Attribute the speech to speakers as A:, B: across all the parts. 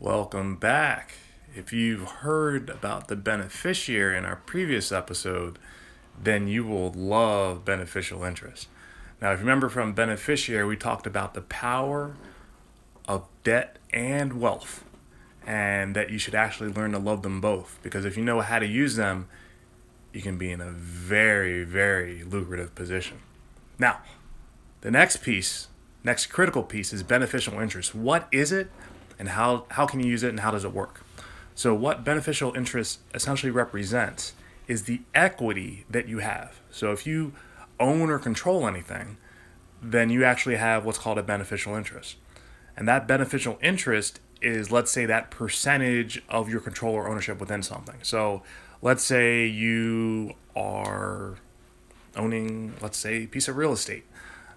A: Welcome back. If you've heard about the beneficiary in our previous episode, then you will love beneficial interest. Now, if you remember from beneficiary, we talked about the power of debt and wealth, and that you should actually learn to love them both. Because if you know how to use them, you can be in a very, very lucrative position. Now, the next critical piece is beneficial interest. What is it, and how can you use it, and how does it work? So, what beneficial interest essentially represents is the equity that you have. So, if you own or control anything, then you actually have what's called a beneficial interest. And that beneficial interest is, let's say, that percentage of your control or ownership within something. So, let's say you are owning, let's say, a piece of real estate,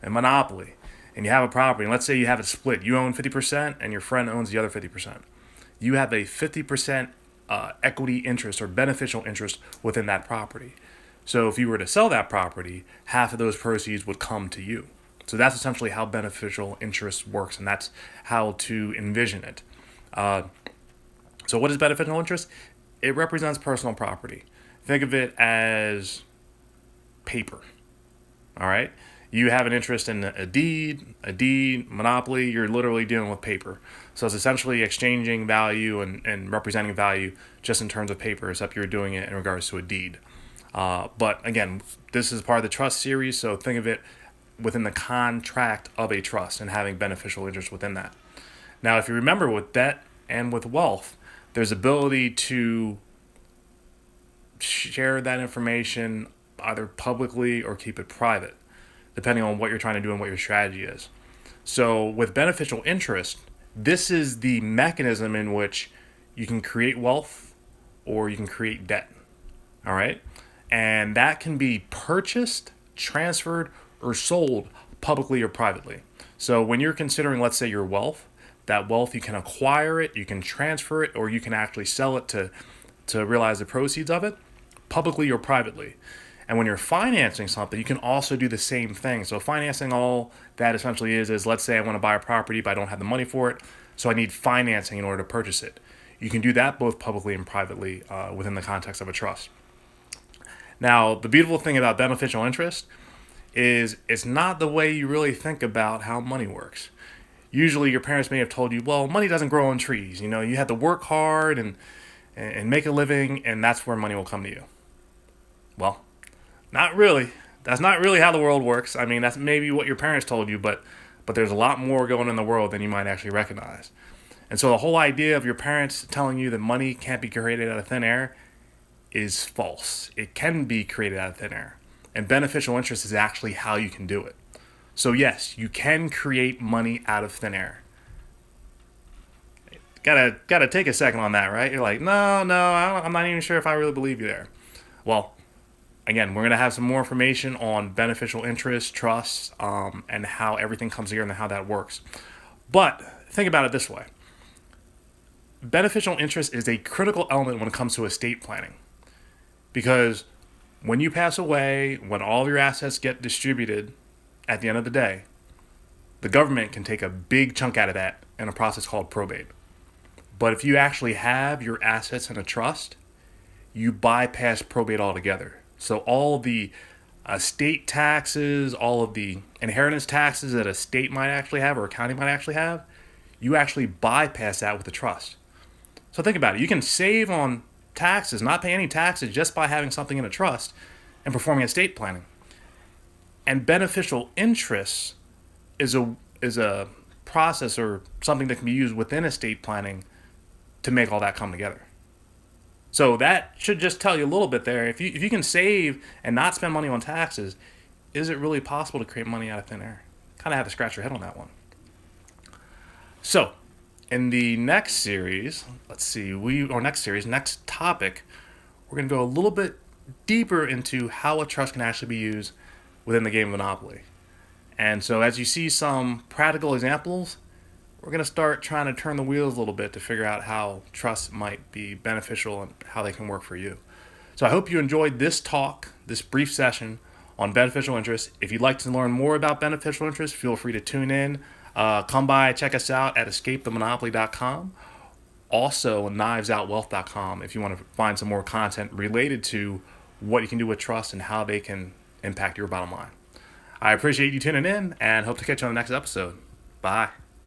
A: a monopoly, and you have a property, and let's say you have it split. You own 50% and your friend owns the other 50%. You have a 50% equity interest or beneficial interest within that property. So if you were to sell that property, half of those proceeds would come to you. So that's essentially how beneficial interest works, and that's how to envision it. Uh, so what is beneficial interest? It represents personal property. Think of it as paper. All right. You have an interest in a deed, monopoly. You're literally dealing with paper. So it's essentially exchanging value and representing value just in terms of paper, except you're doing it in regards to a deed. But again, this is part of the trust series, so think of it within the contract of a trust and having beneficial interest within that. Now, if you remember, with debt and with wealth, there's ability to share that information either publicly or keep it private, depending on what you're trying to do and what your strategy is. So with beneficial interest, this is the mechanism in which you can create wealth or you can create debt. All right? And that can be purchased, transferred, or sold publicly or privately. So when you're considering, let's say, your wealth, that wealth, you can acquire it, you can transfer it, or you can actually sell it to realize the proceeds of it, publicly or privately. And when you're financing something, you can also do the same thing. So financing, all that essentially is let's say I want to buy a property, but I don't have the money for it, so I need financing in order to purchase it. You can do that both publicly and privately within the context of a trust. Now, the beautiful thing about beneficial interest is it's not the way you really think about how money works. Usually your parents may have told you, well, money doesn't grow on trees. You have to work hard and make a living, and that's where money will come to you. Well, not really. That's not really how the world works. I mean, that's maybe what your parents told you, but there's a lot more going on in the world than you might actually recognize. And so the whole idea of your parents telling you that money can't be created out of thin air is false. It can be created out of thin air. And beneficial interest is actually how you can do it. So yes, you can create money out of thin air. Gotta take a second on that, right? You're like, no, I'm not even sure if I really believe you there. Well, again, we're going to have some more information on beneficial interest, trust, and how everything comes together and how that works. But think about it this way. Beneficial interest is a critical element when it comes to estate planning. Because when you pass away, when all of your assets get distributed at the end of the day, the government can take a big chunk out of that in a process called probate. But if you actually have your assets in a trust, you bypass probate altogether. So all the estate taxes, all of the inheritance taxes that a state might actually have or a county might actually have, you actually bypass that with the trust. So think about it. You can save on taxes, not pay any taxes, just by having something in a trust and performing estate planning. And beneficial interest is a process or something that can be used within estate planning to make all that come together. So that should just tell you a little bit there. If you can save and not spend money on taxes, is it really possible to create money out of thin air? Kind of have to scratch your head on that one. So, in the next series, next topic, we're going to go a little bit deeper into how a trust can actually be used within the game of Monopoly. And so as you see some practical examples, we're going to start trying to turn the wheels a little bit to figure out how trusts might be beneficial and how they can work for you. So I hope you enjoyed this talk, this brief session on beneficial interest. If you'd like to learn more about beneficial interest, feel free to tune in. Come by, check us out at escapethemonopoly.com, Also, knivesoutwealth.com if you want to find some more content related to what you can do with trust and how they can impact your bottom line. I appreciate you tuning in and hope to catch you on the next episode. Bye.